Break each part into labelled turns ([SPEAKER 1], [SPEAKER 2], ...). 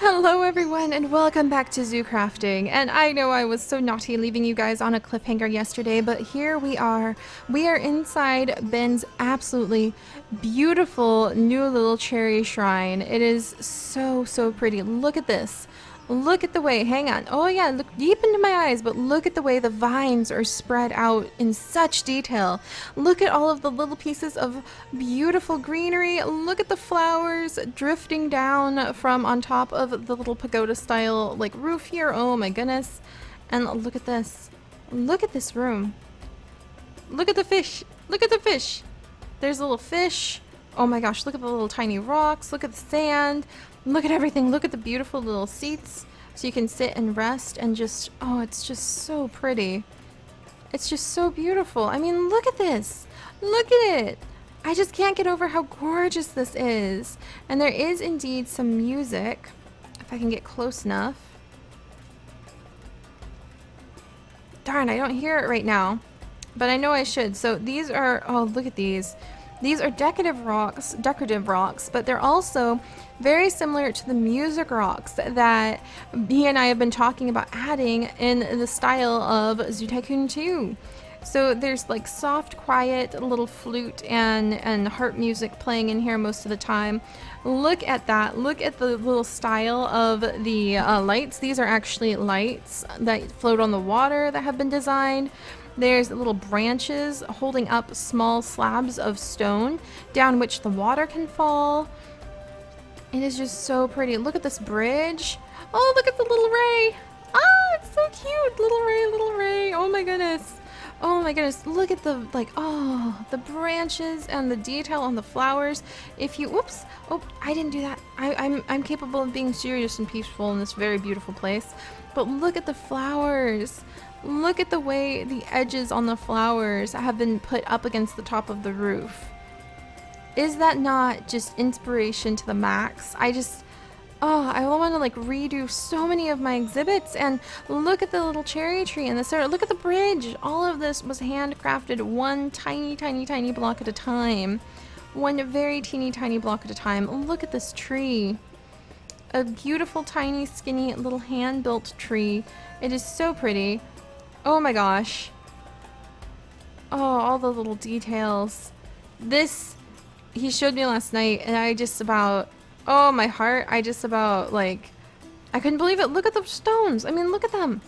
[SPEAKER 1] Hello everyone and welcome back to Zoo Crafting. And I know I was so naughty leaving you guys on a cliffhanger yesterday, but here we are. We are inside Ben's absolutely beautiful new little cherry shrine. It is so pretty. Look at this. Look at the way, hang on. Oh yeah, look deep into my eyes, but look at the way the vines are spread out in such detail. Look at all of the little pieces of beautiful greenery. Look at the flowers drifting down from on top of the little pagoda style like roof here. Oh my goodness. And look at this. Look at this room. Look at the fish. Look at the fish. There's a little fish. Oh my gosh, look at the little tiny rocks. Look at the sand. Look at everything. Look at the beautiful little seats so you can sit and rest and just, oh, it's just so pretty. It's just so beautiful. I mean, look at this. Look at it. I just can't get over how gorgeous this is. And there is indeed some music, if I can get close enough. Darn, I don't hear it right now, but I know I should. So these are, oh, look at these. These are decorative rocks, but they're also very similar to the music rocks that he and I have been talking about adding in the style of Zoo Tycoon 2. So there's like soft, quiet little flute and harp music playing in here most of the time. Look at that. Look at the little style of the lights. These are actually lights that float on the water that have been designed. There's little branches holding up small slabs of stone down which the water can fall. It is just so pretty. Look at this bridge. Oh, look at the little ray. Ah, it's so cute. Little ray, little ray. Oh my goodness. Oh my goodness. Look at the, like, oh, the branches and the detail on the flowers. If you, whoops. Oh, I didn't do that. I'm capable of being serious and peaceful in this very beautiful place. But look at the flowers. Look at the way the edges on the flowers have been put up against the top of the roof. Is that not just inspiration to the max? I want to like redo so many of my exhibits. And look at the little cherry tree in the center. Look at the bridge. All of this was handcrafted one tiny block at a time. One very tiny block at a time. Look at this tree. A beautiful tiny skinny little hand-built tree. It is so pretty. Oh my gosh. Oh, all the little details. This, he showed me last night and I just about, oh my heart, I just about like, I couldn't believe it. Look at the stones. I mean, look at them.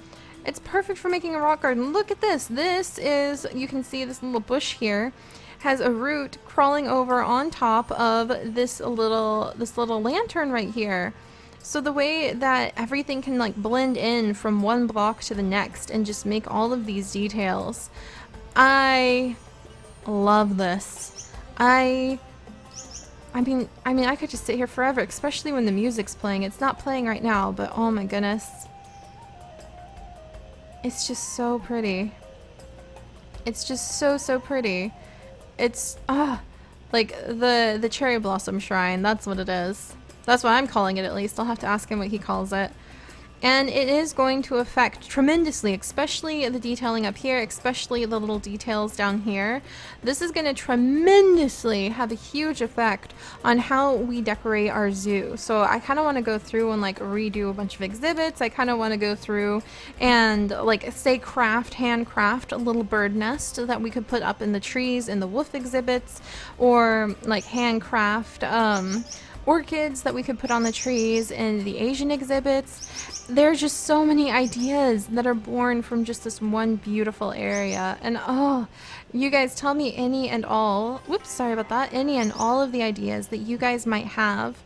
[SPEAKER 1] It's perfect for making a rock garden. Look at this. This is, you can see this little bush here has a root crawling over on top of this little lantern right here. So the way that everything can like blend in from one block to the next and just make all of these details. I love this. I mean I could just sit here forever, especially when the music's playing. It's not playing right now, but oh my goodness. It's just so pretty. It's just so pretty. It's like the cherry blossom shrine, that's what it is. That's what I'm calling it, at least. I'll have to ask him what he calls it. And it is going to affect tremendously, especially the detailing up here, especially the little details down here. This is going to tremendously have a huge effect on how we decorate our zoo. So I kind of want to go through and like redo a bunch of exhibits. I kind of want to go through and like say handcraft a little bird nest that we could put up in the trees in the wolf exhibits, or like handcraft orchids that we could put on the trees in the Asian exhibits. There's just so many ideas that are born from just this one beautiful area. And oh, you guys tell me any and all, whoops, sorry about that, any and all of the ideas that you guys might have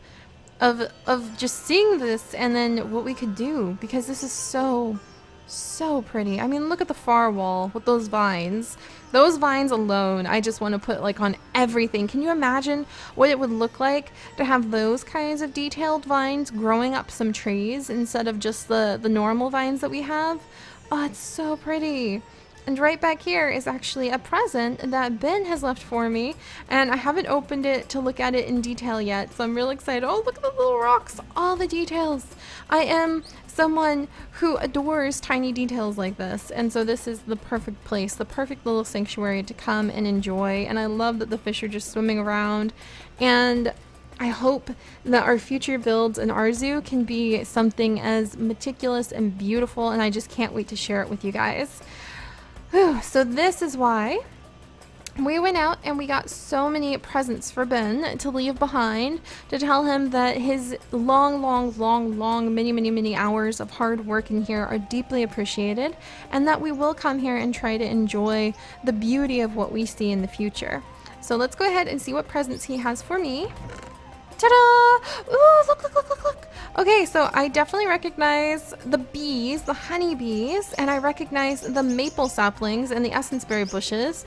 [SPEAKER 1] of just seeing this and then what we could do, because this is so pretty. I mean, look at the far wall with those vines. Those vines alone, I just want to put like on everything. Can you imagine what it would look like to have those kinds of detailed vines growing up some trees instead of just the normal vines that we have? Oh, it's so pretty. And right back here is actually a present that Ben has left for me, and I haven't opened it to look at it in detail yet, so I'm really excited. Oh, look at the little rocks, all the details. I am someone who adores tiny details like this, and so this is the perfect place, the perfect little sanctuary to come and enjoy. And I love that the fish are just swimming around, and I hope that our future builds in our zoo can be something as meticulous and beautiful, and I just can't wait to share it with you guys. Whew, so this is why we went out and we got so many presents for Ben to leave behind, to tell him that his long, many hours of hard work in here are deeply appreciated, and that we will come here and try to enjoy the beauty of what we see in the future. So let's go ahead and see what presents he has for me. Ta-da! Ooh, look. Okay, so I definitely recognize the bees, the honeybees, and I recognize the maple saplings and the essence berry bushes.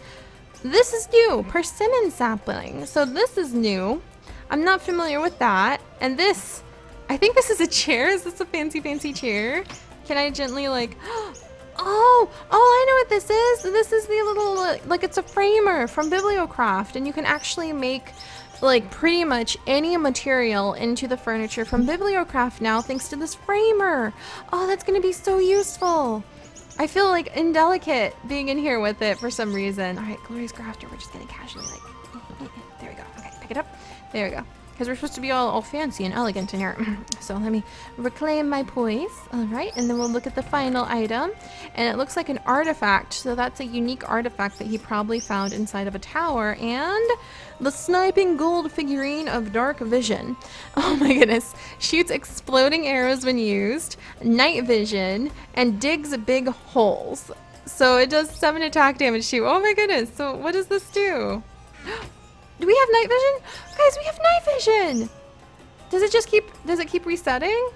[SPEAKER 1] This is new, persimmon sapling. So this is new. I'm not familiar with that. And this, I think this is a chair. Is this a fancy chair? Can I gently like, oh, I know what this is. This is the little, like it's a framer from Bibliocraft, and you can actually make like pretty much any material into the furniture from Bibliocraft now thanks to this framer. Oh, that's gonna be so useful. I feel like indelicate being in here with it for some reason. All right, Glorious Crafter, we're just gonna casually like, there we go. Okay, pick it up. There we go. Because we're supposed to be all fancy and elegant in here. So let me reclaim my poise. All right, and then we'll look at the final item. And it looks like an artifact. So that's a unique artifact that he probably found inside of a tower. And the sniping gold figurine of dark vision. Oh my goodness. Shoots exploding arrows when used, night vision, and digs big holes. So it does 7 attack damage too. Oh my goodness. So what does this do? Do we have night vision? Guys, we have night vision! Does it keep resetting?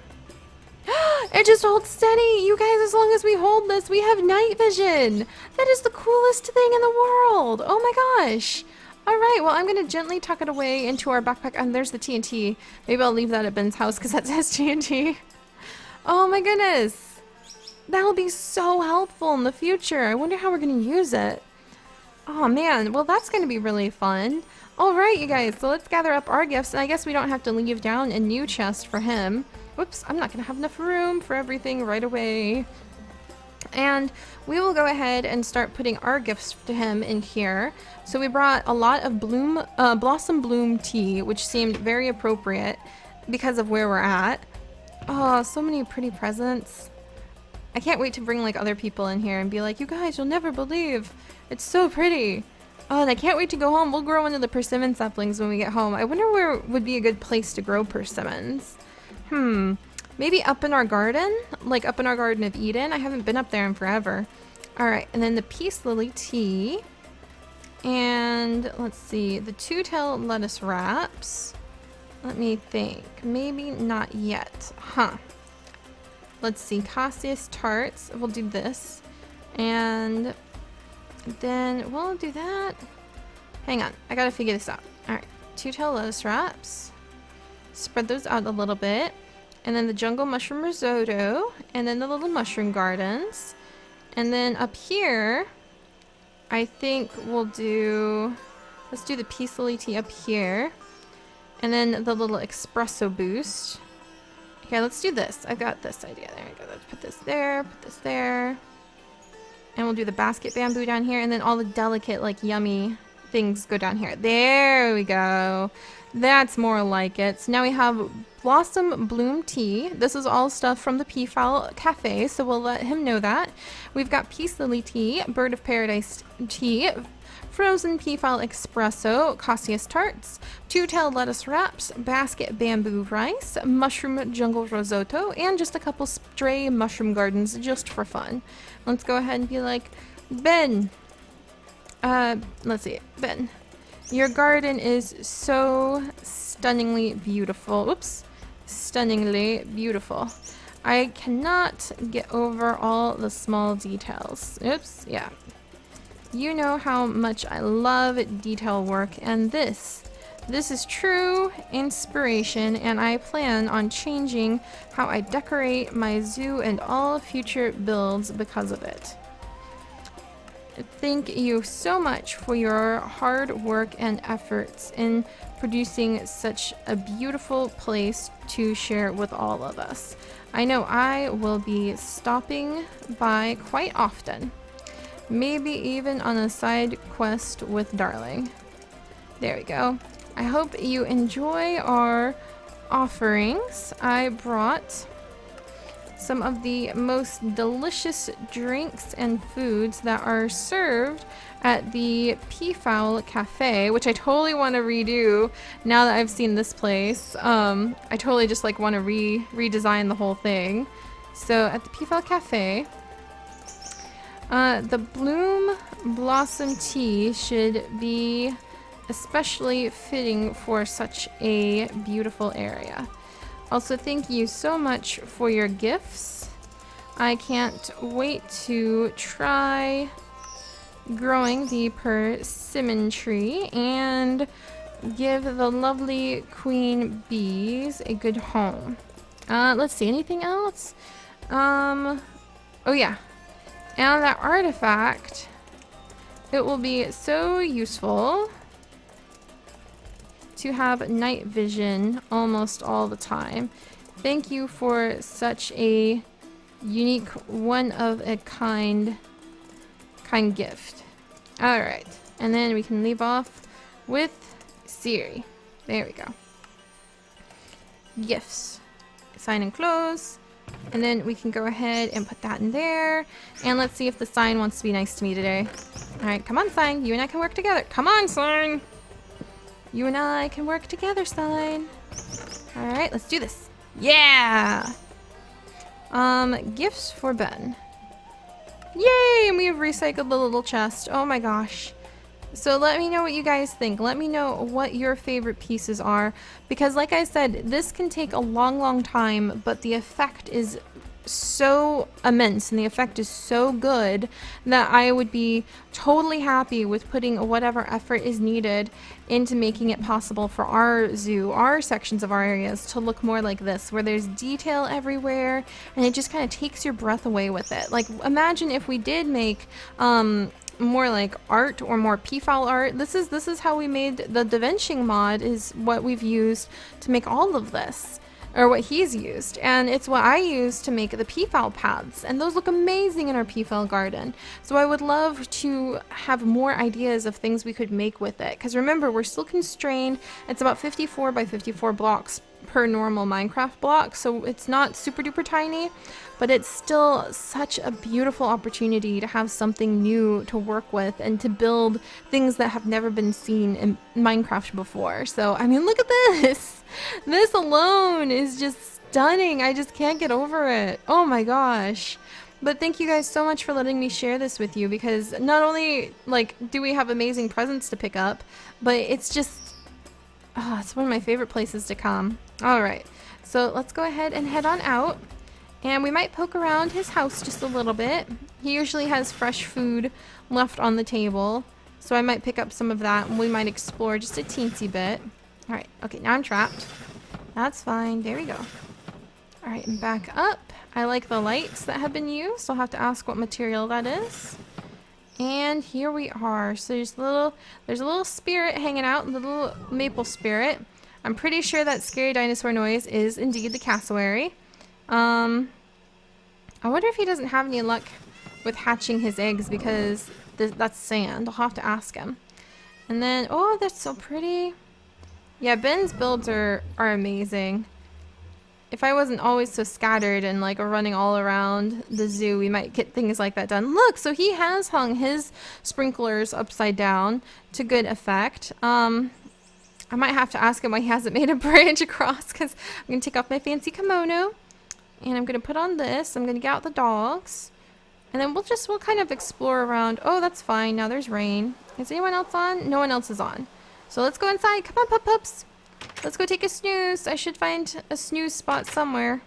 [SPEAKER 1] It just holds steady! You guys, as long as we hold this, we have night vision! That is the coolest thing in the world! Oh my gosh! Alright, well I'm gonna gently tuck it away into our backpack. And there's the TNT. Maybe I'll leave that at Ben's house because that says TNT. Oh my goodness! That'll be so helpful in the future. I wonder how we're gonna use it. Oh man, well that's gonna be really fun. Alright you guys, so let's gather up our gifts, and I guess we don't have to leave down a new chest for him. Whoops, I'm not gonna have enough room for everything right away. And we will go ahead and start putting our gifts to him in here. So we brought a lot of blossom bloom tea, which seemed very appropriate because of where we're at. Oh, so many pretty presents. I can't wait to bring like other people in here and be like, you guys, you'll never believe. It's so pretty. Oh, and I can't wait to go home. We'll grow into the persimmon saplings when we get home. I wonder where would be a good place to grow persimmons. Maybe up in our garden? Like up in our Garden of Eden? I haven't been up there in forever. Alright, and then the peace lily tea. And let's see, the two-tail lettuce wraps. Let me think. Maybe not yet. Let's see, Cassius tarts. We'll do this. And then we'll do that. Hang on, I gotta figure this out. Alright, two-tail lettuce wraps. Spread those out a little bit. And then the jungle mushroom risotto. And then the little mushroom gardens. And then up here, I think we'll do... Let's do the peace lily tea up here. And then the little espresso boost. Okay, let's do this. I've got this idea. There we go. Let's put this there, put this there. And we'll do the basket bamboo down here, and then all the delicate, like, yummy things go down here. There we go. That's more like it. So now we have blossom bloom tea. This is all stuff from the Peafowl Cafe, so we'll let him know that. We've got peace lily tea, bird of paradise tea, frozen peafowl espresso, Cassius tarts, two-tail lettuce wraps, basket bamboo rice, mushroom jungle risotto, and just a couple stray mushroom gardens just for fun. Let's go ahead and be like, Ben, let's see, Ben, your garden is so stunningly beautiful. Oops, stunningly beautiful. I cannot get over all the small details. Oops, yeah. You know how much I love detail work, and this is true inspiration, and I plan on changing how I decorate my zoo and all future builds because of it. Thank you so much for your hard work and efforts in producing such a beautiful place to share with all of us. I know I will be stopping by quite often. Maybe even on a side quest with Darling. There we go. I hope you enjoy our offerings. I brought some of the most delicious drinks and foods that are served at the Peafowl Cafe, which I totally want to redo now that I've seen this place. I totally just like want to redesign the whole thing. So at the Peafowl Cafe, the Bloom Blossom Tea should be especially fitting for such a beautiful area. Also, thank you so much for your gifts. I can't wait to try growing the persimmon tree and give the lovely queen bees a good home. Let's see, anything else? Oh yeah, and that artifact, it will be so useful to have night vision almost all the time. Thank you for such a unique, one of a kind gift. All right, and then we can leave off with Seri. There we go. Gifts. Sign and close. And then we can go ahead and put that in there. And let's see if the sign wants to be nice to me today. All right, come on, sign. You and I can work together. Come on, sign. You and I can work together, sign. All right, let's do this. Yeah. Gifts for Ben. Yay, and we have recycled the little chest. Oh my gosh. So let me know what you guys think. Let me know what your favorite pieces are, because like I said, this can take a long time, but the effect is so immense and the effect is so good that I would be totally happy with putting whatever effort is needed into making it possible for our zoo, our sections of our areas to look more like this, where there's detail everywhere and it just kind of takes your breath away with it. Like, imagine if we did make more like art or more peafowl art. This is how we made the DaVinci mod, is what we've used to make all of this, or what he's used, and it's what I use to make the peafowl paths, and those look amazing in our peafowl garden. So I would love to have more ideas of things we could make with it, because remember, we're still constrained. It's about 54 by 54 blocks per normal Minecraft block, so it's not super duper tiny, but it's still such a beautiful opportunity to have something new to work with and to build things that have never been seen in Minecraft before. So I mean, look at this. This alone is just stunning. I just can't get over it. Oh my gosh. But thank you guys so much for letting me share this with you, because not only like do we have amazing presents to pick up, but it's just, oh, it's one of my favorite places to come. All right, so let's go ahead and head on out, and we might poke around his house just a little bit. He usually has fresh food left on the table, so I might pick up some of that and we might explore just a teensy bit. All right, okay, now I'm trapped. That's fine, there we go. All right, and back up. I like the lights that have been used. I'll have to ask what material that is. And here we are. So there's a little spirit hanging out, a little maple spirit. I'm pretty sure that scary dinosaur noise is indeed the cassowary. I wonder if he doesn't have any luck with hatching his eggs, because that's sand. I'll have to ask him. And then, oh, that's so pretty. Yeah, Ben's builds are amazing. If I wasn't always so scattered and like running all around the zoo, we might get things like that done. Look, so he has hung his sprinklers upside down to good effect. I might have to ask him why he hasn't made a bridge across, because I'm going to take off my fancy kimono and I'm going to put on this. I'm going to get out the dogs, and then we'll kind of explore around. Oh, that's fine. Now there's rain. Is anyone else on? No one else is on. So let's go inside. Come on, pups. Let's go take a snooze. I should find a snooze spot somewhere.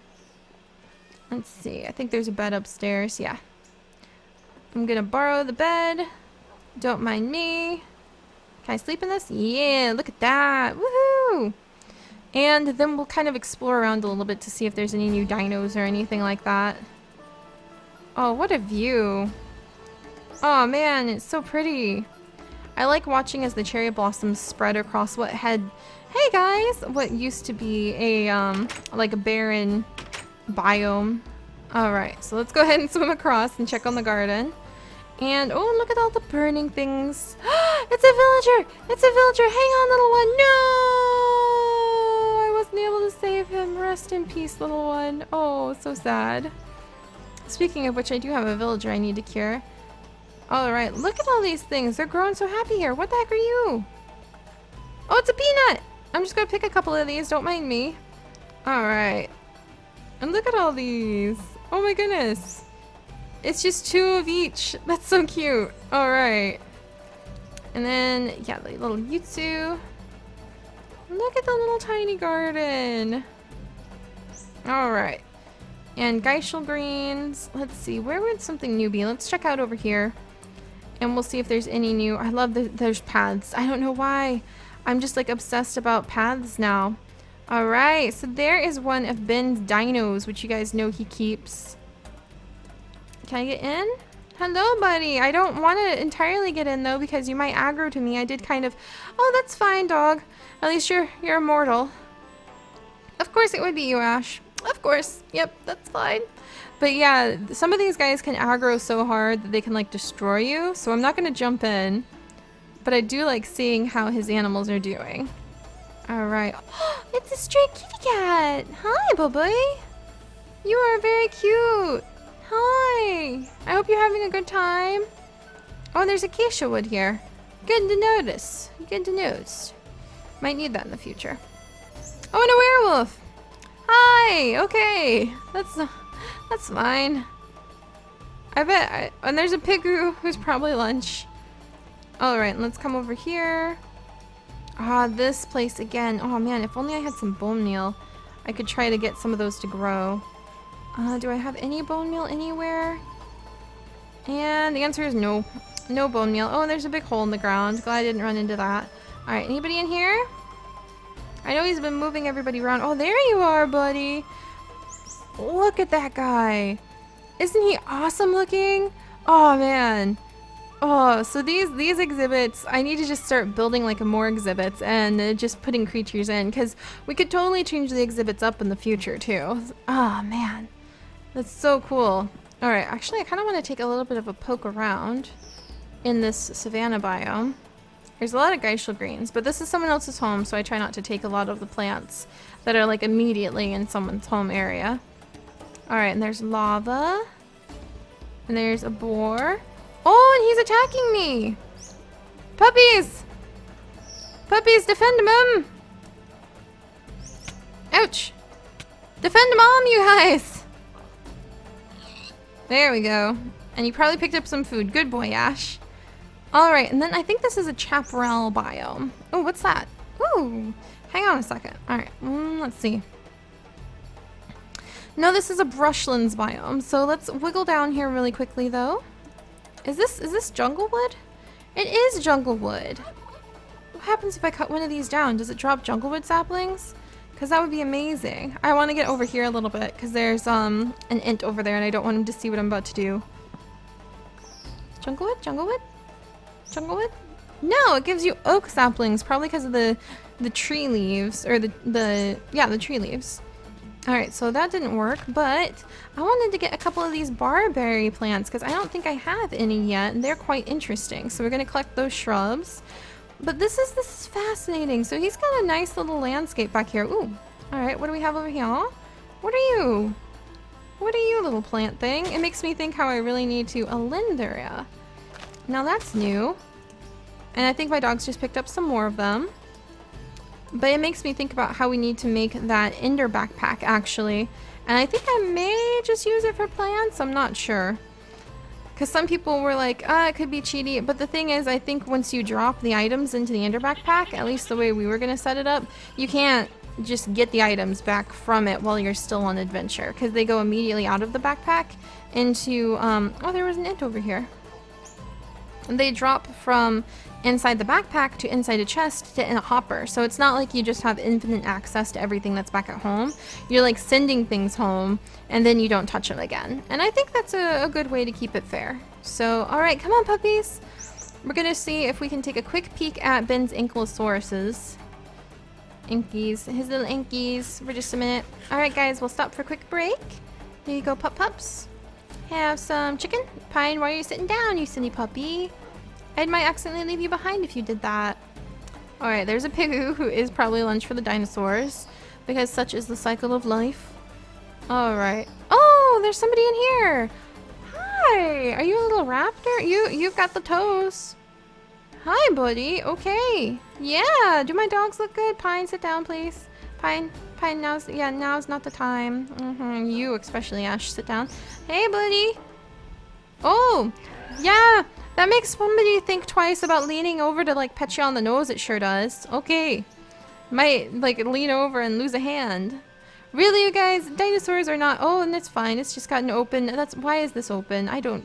[SPEAKER 1] Let's see. I think there's a bed upstairs. Yeah. I'm going to borrow the bed. Don't mind me. Can I sleep in this? Yeah, look at that. Woohoo! And then we'll kind of explore around a little bit to see if there's any new dinos or anything like that. Oh, what a view. Oh man, it's so pretty. I like watching as the cherry blossoms spread across what had, hey guys, what used to be a like a barren biome. Alright, so let's go ahead and swim across and check on the garden. And oh, look at all the burning things. It's a villager! It's a villager! Hang on, little one! No! I wasn't able to save him. Rest in peace, little one. Oh, so sad. Speaking of which, I do have a villager I need to cure. Alright, look at all these things. They're growing so happy here. What the heck are you? Oh, it's a peanut! I'm just gonna pick a couple of these. Don't mind me. Alright. And look at all these. Oh my goodness. It's just 2 of each. That's so cute. Alright. And then, yeah, the little Yutsu. Look at the little tiny garden. Alright. And Geishel greens. Let's see, where would something new be? Let's check out over here. And we'll see if there's any new. I love that there's paths. I don't know why. I'm just like obsessed about paths now. Alright, so there is one of Ben's dinos, which you guys know he keeps. Can I get in? Hello, buddy. I don't want to entirely get in, though, because you might aggro to me. I did kind of... Oh, that's fine, dog. At least you're immortal. Of course it would be you, Ash. Of course. Yep, that's fine. But yeah, some of these guys can aggro so hard that they can, like, destroy you. So I'm not going to jump in. But I do like seeing how his animals are doing. Alright. It's a stray kitty cat. Hi, Bubby. You are very cute. Hi. I hope you're having a good time. Oh, there's acacia wood here. Good to notice. Good to notice. Might need that in the future. Oh, and a werewolf. Hi. Okay. That's fine. I bet. And there's a pigu who's probably lunch. Alright, let's come over here. Ah, this place again. Oh man, if only I had some bone meal. I could try to get some of those to grow. Do I have any bone meal anywhere? And the answer is no. No bone meal. Oh, and there's a big hole in the ground. Glad I didn't run into that. Alright, anybody in here? I know he's been moving everybody around. Oh, there you are, buddy. Look at that guy. Isn't he awesome looking? Oh, man. Oh, so these exhibits, I need to just start building like more exhibits and just putting creatures in, because we could totally change the exhibits up in the future too. Oh man, that's so cool. Alright, actually I kind of want to take a little bit of a poke around in this savanna biome. There's a lot of Geishel greens, but this is someone else's home, so I try not to take a lot of the plants that are like immediately in someone's home area. Alright, and there's lava. And there's a boar. Oh, and he's attacking me! Puppies! Puppies, defend mom! Ouch! Defend mom, you guys! There we go. And you probably picked up some food. Good boy, Ash. Alright, and then I think this is a chaparral biome. Oh, what's that? Ooh, hang on a second. Alright, let's see. No, this is a brushlands biome. So let's wiggle down here really quickly, though. Is this jungle wood? It is jungle wood. What happens if I cut one of these down? Does it drop jungle wood saplings? Because that would be amazing. I want to get over here a little bit because there's an int over there and I don't want him to see what I'm about to do. Jungle wood? Jungle wood? Jungle wood? No, it gives you oak saplings, probably because of the tree leaves, or the tree leaves. Alright, so that didn't work, but I wanted to get a couple of these barberry plants because I don't think I have any yet, and they're quite interesting. So we're going to collect those shrubs. But this is fascinating. So he's got a nice little landscape back here. Ooh, alright, what do we have over here? What are you? What are you, little plant thing? It makes me think how I really need to Alindaria. Now that's new. And I think my dogs just picked up some more of them. But it makes me think about how we need to make that ender backpack, actually. And I think I may just use it for plants. I'm not sure. Because some people were like, it could be cheaty. But the thing is, I think once you drop the items into the ender backpack, at least the way we were going to set it up, you can't just get the items back from it while you're still on adventure. Because they go immediately out of the backpack into... oh, there was an int over here. And they drop from inside the backpack to inside a chest to in a hopper. So it's not like you just have infinite access to everything that's back at home. You're like sending things home and then you don't touch them again. And I think that's a good way to keep it fair. So, alright, come on puppies. We're gonna see if we can take a quick peek at Ben's ankylosauruses. Inkies, his little inkies for just a minute. Alright guys, we'll stop for a quick break. Here you go, pups. Have some chicken. Pine, why are you sitting down, you silly puppy? I might accidentally leave you behind if you did that. Alright, there's a pigoo who is probably lunch for the dinosaurs, because such is the cycle of life. Alright. Oh, there's somebody in here! Hi! Are you a little raptor? You've got the toes. Hi, buddy. Okay. Yeah, do my dogs look good? Pine, sit down, please. Pine, now's not the time. You especially, Ash, sit down. Hey, buddy. Oh, yeah. That makes somebody think twice about leaning over to like pet you on the nose. It sure does. Okay. Might like lean over and lose a hand. Really, you guys? Dinosaurs are not. Oh, and it's fine. It's just gotten open. Why is this open? I don't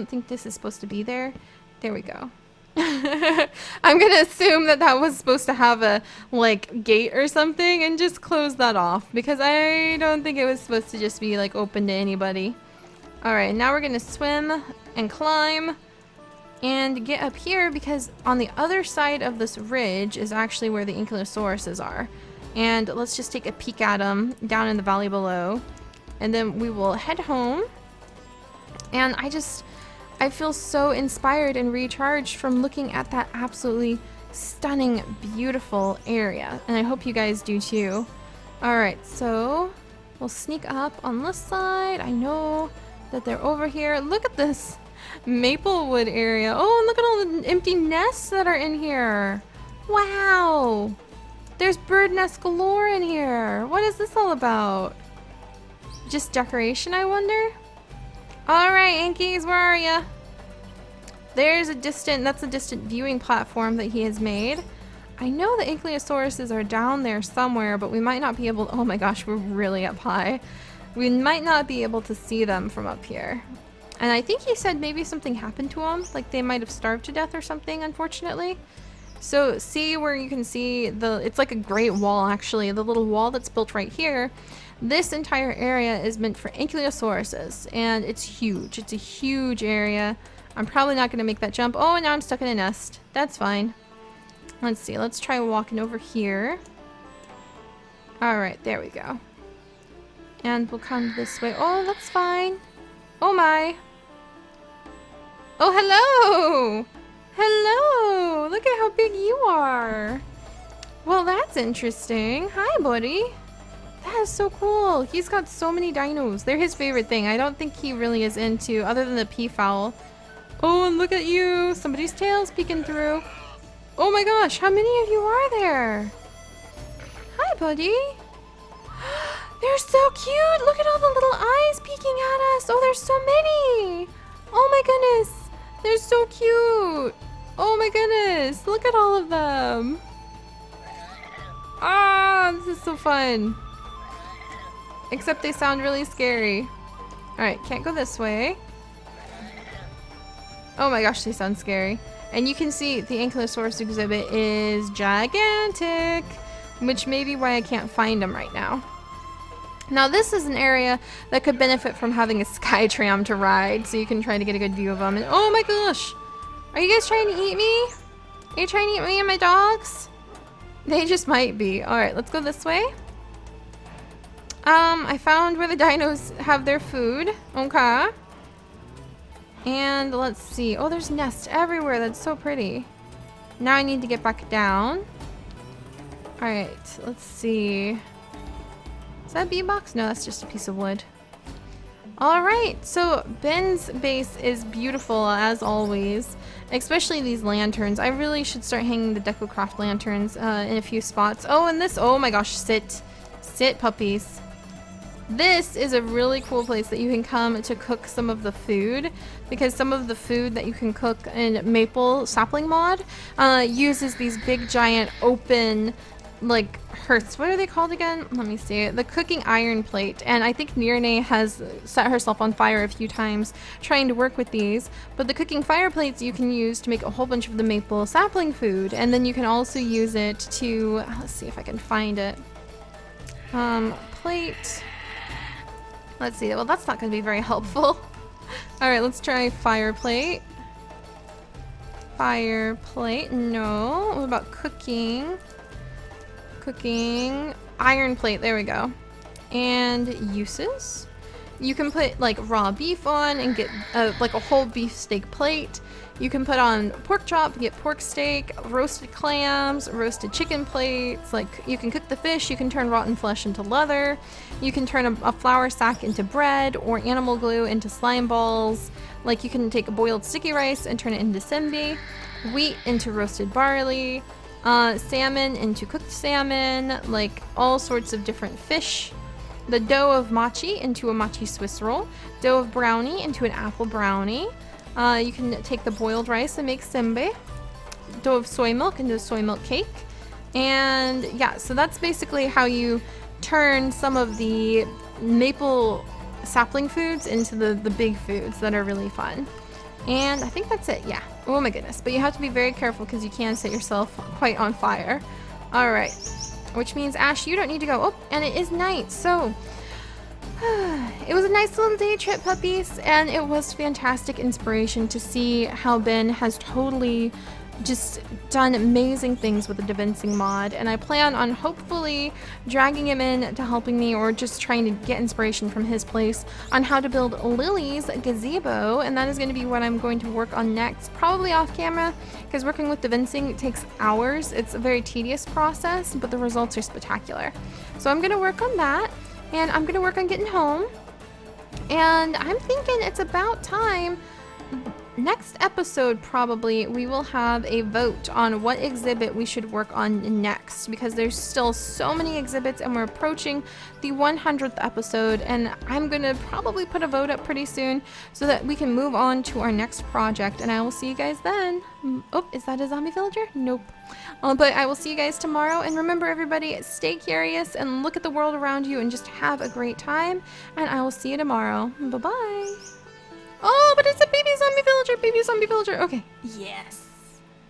[SPEAKER 1] think this is supposed to be there. There we go. I'm gonna assume that was supposed to have a like gate or something and just close that off because I don't think it was supposed to just be like open to anybody. Alright, now we're gonna swim and climb and get up here because on the other side of this ridge is actually where the ankylosauruses are. And let's just take a peek at them down in the valley below. And then we will head home. And I feel so inspired and recharged from looking at that absolutely stunning, beautiful area. And I hope you guys do too. Alright, so we'll sneak up on this side. I know that they're over here. Look at this Maplewood area. Oh, and look at all the empty nests that are in here. Wow. There's bird nest galore in here. What is this all about? Just decoration, I wonder? Alright, Yankees, where are ya? That's a distant viewing platform that he has made. I know the ankylosauruses are down there somewhere, but we might not be able to, oh my gosh, we're really up high. We might not be able to see them from up here. And I think he said maybe something happened to them, like they might have starved to death or something, unfortunately. So see where you can see it's like a great wall actually, the little wall that's built right here. This entire area is meant for ankylosauruses and it's huge. It's a huge area. I'm probably not going to make that jump. Oh, and now I'm stuck in a nest. That's fine. Let's see. Let's try walking over here. Alright, there we go. And we'll come this way. Oh, that's fine. Oh my. Oh, hello! Hello! Look at how big you are. Well, that's interesting. Hi, buddy. That is so cool. He's got so many dinos. They're his favorite thing. I don't think he really is into, other than the peafowl. Oh, and look at you. Somebody's tail's peeking through. Oh my gosh, how many of you are there? Hi, buddy. They're so cute. Look at all the little eyes peeking at us. Oh, there's so many. Oh my goodness. They're so cute. Oh my goodness. Look at all of them. Ah, this is so fun. Except they sound really scary. Alright, can't go this way. Oh my gosh, they sound scary. And you can see the Ankylosaurus exhibit is gigantic, which may be why I can't find them right now. Now this is an area that could benefit from having a sky tram to ride, so you can try to get a good view of them. And oh my gosh! Are you guys trying to eat me? Are you trying to eat me and my dogs? They just might be. Alright, let's go this way. I found where the dinos have their food. Okay. And let's see. Oh, there's nests everywhere. That's so pretty. Now I need to get back down. Alright, let's see. Is that a bee box? No, that's just a piece of wood. Alright, so Ben's base is beautiful as always. Especially these lanterns. I really should start hanging the DecoCraft lanterns in a few spots. Oh, and this, oh my gosh, sit. Sit, puppies. This is a really cool place that you can come to cook some of the food, because some of the food that you can cook in Maple Sapling Mod uses these big giant open like hearths. What are they called again? Let me see. The cooking iron plate. And I think Nirne has set herself on fire a few times trying to work with these. But the cooking fire plates you can use to make a whole bunch of the maple sapling food, and then you can also use it to, let's see if I can find it. Plate. Let's see. Well, that's not going to be very helpful. Alright, let's try fire plate. Fire plate. No. What about cooking? Cooking. Iron plate. There we go. And uses. You can put like raw beef on and get like a whole beef steak plate. You can put on pork chop and get pork steak, roasted clams, roasted chicken plates. Like you can cook the fish, you can turn rotten flesh into leather. You can turn a flour sack into bread or animal glue into slime balls. Like you can take a boiled sticky rice and turn it into sembe, wheat into roasted barley, salmon into cooked salmon, like all sorts of different fish. The dough of mochi into a mochi Swiss roll, dough of brownie into an apple brownie. You can take the boiled rice and make sembe, dough of soy milk into a soy milk cake. And yeah, so that's basically how you turn some of the maple sapling foods into the big foods that are really fun. And I think that's it, yeah. Oh my goodness, but you have to be very careful because you can set yourself quite on fire. All right, which means Ash, you don't need to go. Oh, and it is night, so it was a nice little day trip, puppies, and it was fantastic inspiration to see how Ben has totally just done amazing things with the divinsing mod, and I plan on hopefully dragging him in to helping me or just trying to get inspiration from his place on how to build Lily's gazebo, and that is going to be what I'm going to work on next, probably off camera, because working with divinsing takes hours. It's a very tedious process, but the results are spectacular. So I'm going to work on that, and I'm going to work on getting home, and I'm thinking it's about time. Next episode, probably, we will have a vote on what exhibit we should work on next, because there's still so many exhibits and we're approaching the 100th episode, and I'm gonna probably put a vote up pretty soon so that we can move on to our next project, and I will see you guys then. Oh, is that a zombie villager? Nope. But I will see you guys tomorrow, and remember everybody, stay curious and look at the world around you and just have a great time, and I will see you tomorrow. Bye-bye. Oh, but it's a baby zombie villager, baby zombie villager. Okay. Yes.